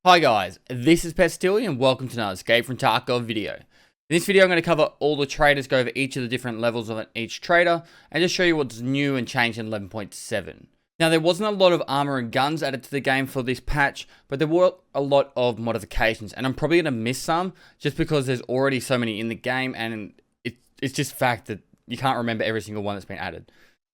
Hi guys, this is Pestily and welcome to another Escape from Tarkov video. In this video I'm going to cover all the traders, go over each of the different levels of each trader, and just show you what's new and changed in 11.7. Now there wasn't a lot of armor and guns added to the game for this patch, but there were a lot of modifications, and I'm probably going to miss some, just because there's already so many in the game, and it's just fact that you can't remember every single one that's been added.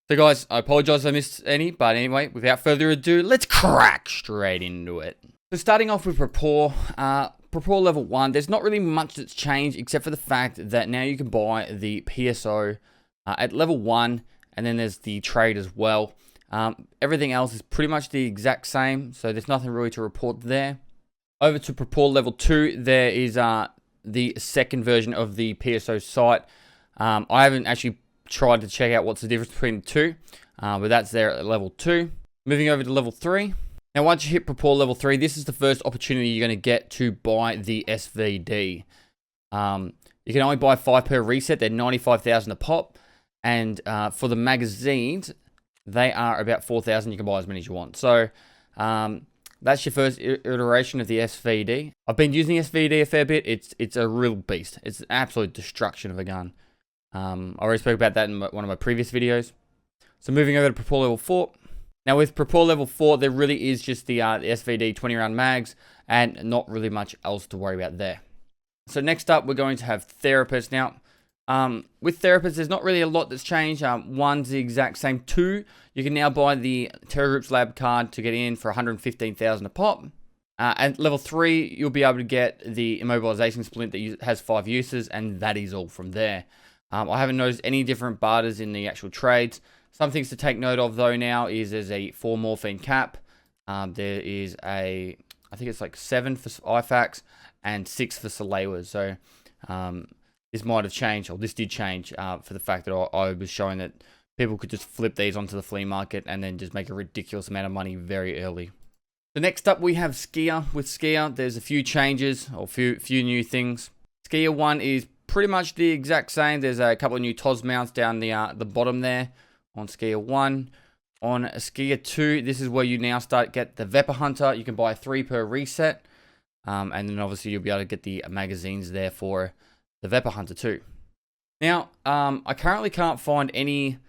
So guys, I apologize if I missed any, but anyway, without further ado, let's crack straight into it. So starting off with Rapport level 1, there's not really much that's changed except for the fact that now you can buy the PSO at level 1, and then there's the trade as well. Everything else is pretty much the exact same, so there's nothing really to report there. Over to Rapport level 2, there is the second version of the PSO site. I haven't actually tried to check out what's the difference between the two, but that's there at level 2. Moving over to level 3. Now, once you hit Rapport level 3, this is the first opportunity you're going to get to buy the SVD. You can only buy 5 per reset. They're 95,000 a pop. And for the magazines, they are about 4,000. You can buy as many as you want. So, that's your first iteration of the SVD. I've been using SVD a fair bit. It's a real beast. It's an absolute destruction of a gun. I already spoke about that in one of my previous videos. So, moving over to Rapport level 4. Now with Rapport level 4, there really is just the SVD 20 round mags and not really much else to worry about there. So next up, we're going to have Therapist. Now, with Therapist, there's not really a lot that's changed. One's the exact same. 2, you can now buy the Terror Group's Lab card to get in for 115,000 a pop. And level 3, you'll be able to get the Immobilization Splint that has 5 uses, and that is all from there. I haven't noticed any different barters in the actual trades. Some things to take note of though now is there's a 4 morphine cap. There is I think it's like 7 for IFAX and 6 for Salewas. So this might have changed, or this did change for the fact that I was showing that people could just flip these onto the flea market and then just make a ridiculous amount of money very early. So next up we have Skier. With Skier, there's a few changes or few new things. Skier 1 is pretty much the exact same. There's a couple of new TOS mounts down the bottom there. On Skier 1. On Skier 2, this is where you now get the Vepr Hunter. You can buy 3 per reset. And then obviously you'll be able to get the magazines there for the Vepr Hunter too. Now, I currently can't find any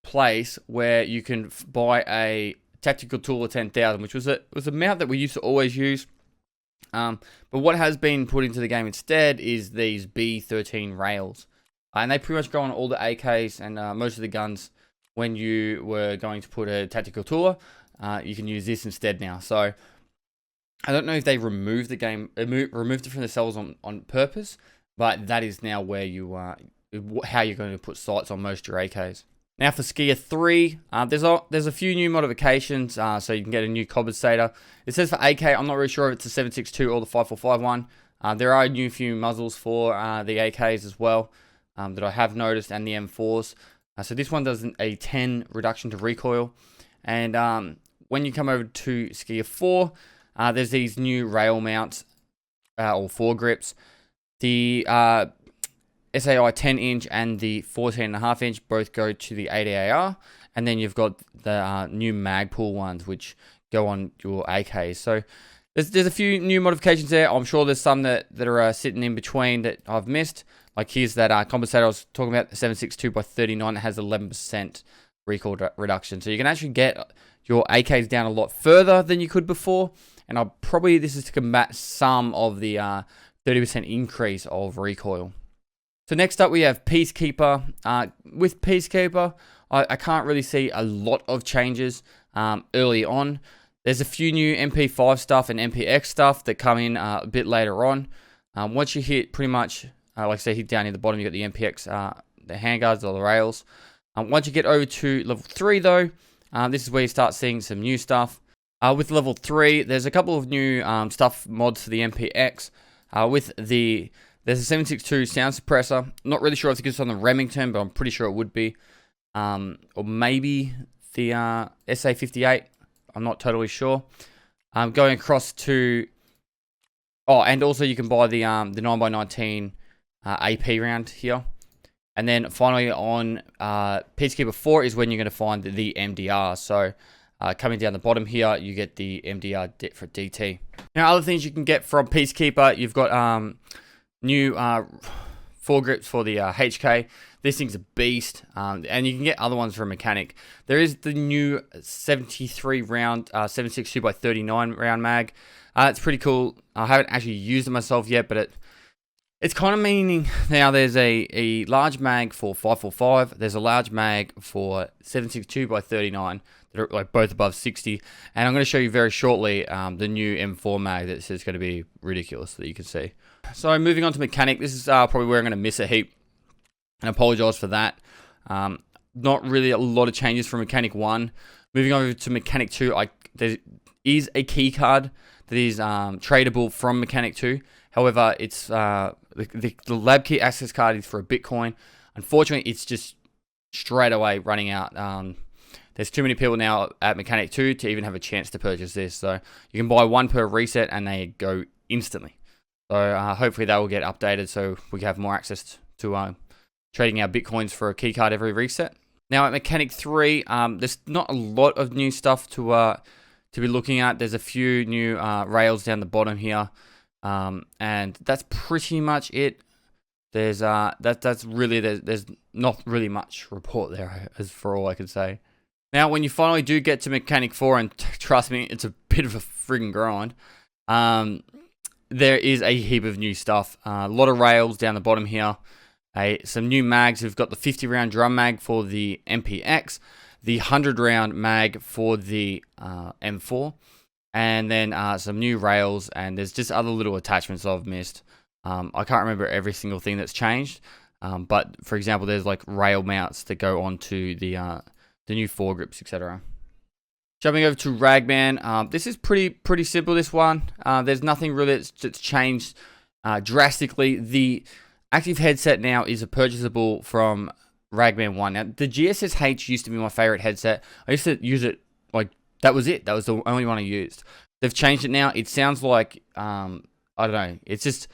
place where you can buy a Tactical Tool of 10,000, which was a mount that we used to always use. But what has been put into the game instead is these B13 rails. And they pretty much go on all the AKs and most of the guns. When you were going to put a tactical tool, you can use this instead now. So I don't know if they removed the game, removed it from the cells on purpose, but that is now where you how you're going to put sights on most of your AKs. Now for Skier 3, there's a few new modifications, so you can get a new compensator. It says for AK, I'm not really sure if it's the 762 or the 5451. There are a new few muzzles for the AKs as well that I have noticed, and the M4s. So this one does a 10 reduction to recoil. And when you come over to Skier 4, there's these new rail mounts, or foregrips. The SAI 10-inch and the 14.5-inch both go to the 80AR. And then you've got the new Magpul ones, which go on your AKs. So there's a few new modifications there. I'm sure there's some that are sitting in between that I've missed. Like here's that compensator I was talking about, the 762 by 39. It has 11% recoil reduction. So you can actually get your AKs down a lot further than you could before. And this is to combat some of the 30% increase of recoil. So next up we have Peacekeeper. With Peacekeeper, I can't really see a lot of changes early on. There's a few new MP5 stuff and MPX stuff that come in a bit later on. Once you hit pretty much... like I say, hit down near the bottom, you got the MPX, the handguards or the rails. Once you get over to level 3 though, this is where you start seeing some new stuff. With level 3, there's a couple of new stuff mods for the MPX. There's a 762 sound suppressor. Not really sure if it's on the Remington, but I'm pretty sure it would be. Or maybe the SA58. I'm not totally sure. Going across to... Oh, and also you can buy the 9x19 AP round here. And then finally on Peacekeeper 4 is when you're going to find the MDR. So Coming down the bottom here, you get the MDR for DT. Now, other things you can get from Peacekeeper, you've got new foregrips for the HK. This thing's a beast, and you can get other ones from Mechanic. There is the new 73 round 7.62 by 39 round mag. It's pretty cool. I haven't actually used it myself yet, but it's kind of meaning now there's a large mag for 5.45. There's a large mag for 7.62 by 39. They're like both above 60. And I'm going to show you very shortly the new M4 mag that's going to be ridiculous that you can see. So moving on to Mechanic, this is probably where I'm going to miss a heap. And I apologize for that. Not really a lot of changes from Mechanic 1. Moving over to Mechanic 2, there is a key card that is tradable from Mechanic 2. However, it's the lab key access card is for a Bitcoin. Unfortunately, it's just straight away running out. There's too many people now at Mechanic 2 to even have a chance to purchase this. So you can buy one per reset and they go instantly. So hopefully that will get updated so we can have more access to trading our Bitcoins for a key card every reset. Now at Mechanic 3, there's not a lot of new stuff to be looking at. There's a few new rails down the bottom here. And that's pretty much it. There's there's not really much report there as for all I can say. Now, when you finally do get to Mechanic 4, and trust me, it's a bit of a friggin' grind, there is a heap of new stuff. A lot of rails down the bottom here. Some new mags. We've got the 50 round drum mag for the MPX, the 100 round mag for the M4, and then some new rails, and there's just other little attachments I've missed. I can't remember every single thing that's changed, but for example, there's like rail mounts that go onto the new foregrips, etc. Jumping over to Ragman, this is pretty simple. This one, there's nothing really that's changed drastically. The active headset now is purchasable from Ragman 1. Now, the GSSH used to be my favorite headset. I used to use it like that was it. That was the only one I used. They've changed it now. It sounds like I don't know. It's just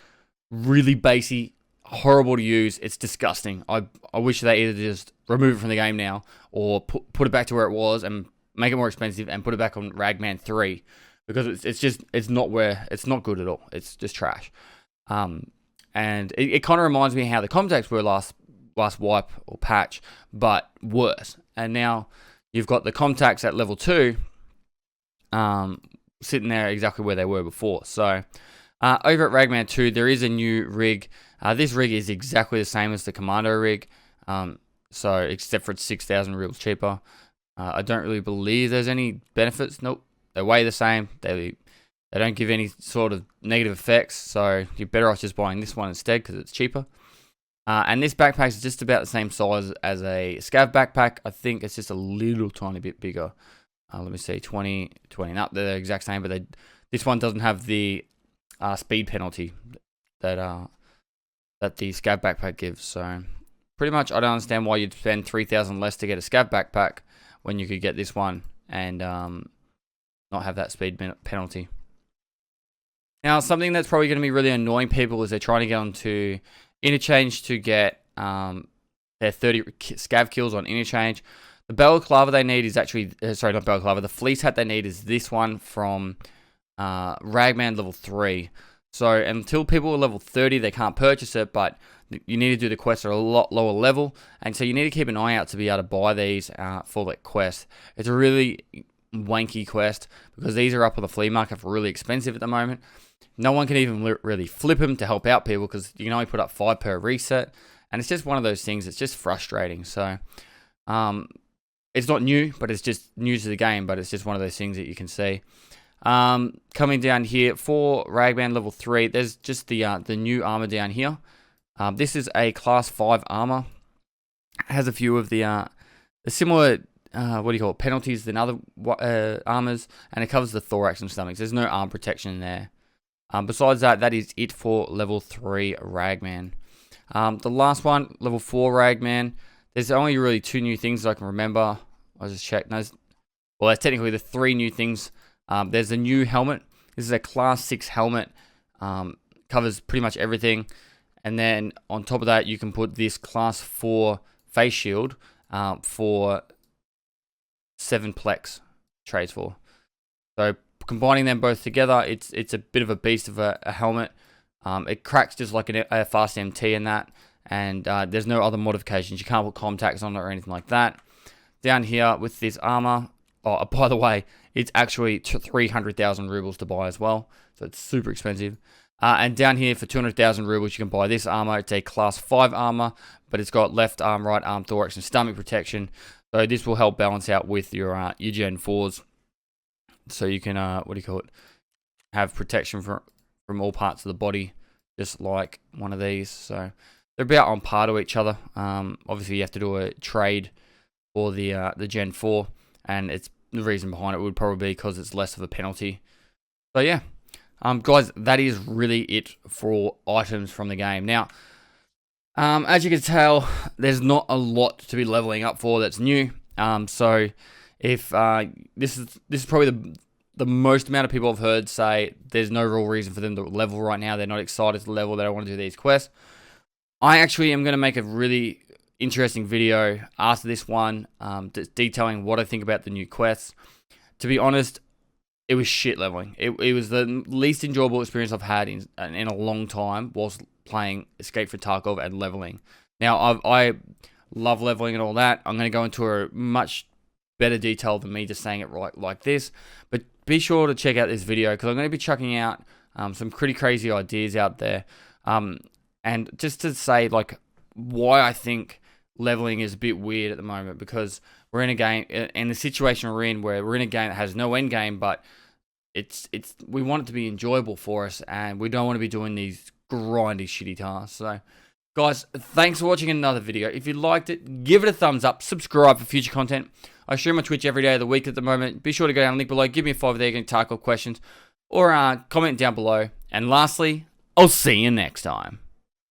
really bassy, horrible to use. It's disgusting. I wish they either just remove it from the game now or put it back to where it was and make it more expensive and put it back on Ragman 3 because it's not good at all. It's just trash. And it kind of reminds me how the contacts were last wipe or patch, but worse. And now you've got the contacts at level 2 sitting there exactly where they were before. So over at Ragman 2, there is a new rig. This rig is exactly the same as the Commando rig, so except for it's 6,000 rubles cheaper. I don't really believe there's any benefits. Nope, they weigh the same. They don't give any sort of negative effects, so you're better off just buying this one instead because it's cheaper. And this backpack is just about the same size as a Scav backpack. I think it's just a little tiny bit bigger. Let me see, 20, no, they're the exact same, but this one doesn't have the speed penalty that the Scav backpack gives. So pretty much, I don't understand why you'd spend 3,000 less to get a Scav backpack when you could get this one and not have that speed penalty. Now, something that's probably going to be really annoying people is they're trying to get onto Interchange to get their 30 Scav kills on Interchange. The balaclava they need is actually, sorry, not balaclava, the fleece hat they need is this one from Ragman level 3. So until people are level 30, they can't purchase it, but you need to do the quests at a lot lower level, and so you need to keep an eye out to be able to buy these for that quest. It's a really wanky quest because these are up on the flea market for really expensive at the moment. No one can even really flip them to help out people because you can only put up 5 per reset, and it's just one of those things that's just frustrating. So it's not new, but it's just new to the game, but it's just one of those things that you can see. Coming down here for Ragman level 3, there's just the new armor down here. This is a class 5 armor. It has a few of the similar penalties than other armors, and it covers the thorax and stomachs. There's no arm protection there. Besides that is it for level 3 Ragman. The last one, level 4 Ragman. There's only really 2 new things I can remember. I'll just check. There's technically the 3 new things. There's a new helmet. This is a class 6 helmet. Covers pretty much everything. And then on top of that, you can put this class 4 face shield for 7 plex. trades for. So combining them both together, it's a bit of a beast of a helmet. It cracks just like a fast MT in that, and there's no other modifications. You can't put contacts on it or anything like that. Down here with this armor, oh, by the way, it's actually 300,000 rubles to buy as well, so it's super expensive. And down here for 200,000 rubles, you can buy this armor. It's a class 5 armor, but it's got left arm, right arm, thorax, and stomach protection. So this will help balance out with your Gen 4s. So you can, have protection from all parts of the body, just like one of these. So they're about on par to each other. Obviously, you have to do a trade for the Gen 4, and it's the reason behind it would probably be because it's less of a penalty. So yeah, guys, that is really it for items from the game. Now, as you can tell, there's not a lot to be leveling up for that's new. So if this is probably the most amount of people I've heard say there's no real reason for them to level right now. They're not excited to level. They don't want to do these quests. I actually am going to make a really interesting video after this one, detailing what I think about the new quests. To be honest, it was shit leveling. It was the least enjoyable experience I've had in a long time whilst playing Escape from Tarkov and leveling. Now, I love leveling and all that. I'm going to go into a much better detail than me just saying it right like this. But be sure to check out this video because I'm going to be chucking out some pretty crazy ideas out there. And just to say like why I think leveling is a bit weird at the moment, because we're in a game, in the situation we're in, where we're in a game that has no end game, but we want it to be enjoyable for us, and we don't want to be doing these grindy shitty tasks. So guys, thanks for watching another video. If you liked it, give it a thumbs up, subscribe for future content. I stream on Twitch every day of the week at the moment. Be sure to go down the link below, give me a 5 there, you can tackle questions, or comment down below. And lastly, I'll see you next time.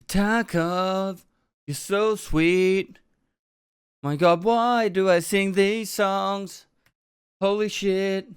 Tarkov, you're so sweet. My God, why do I sing these songs? Holy shit.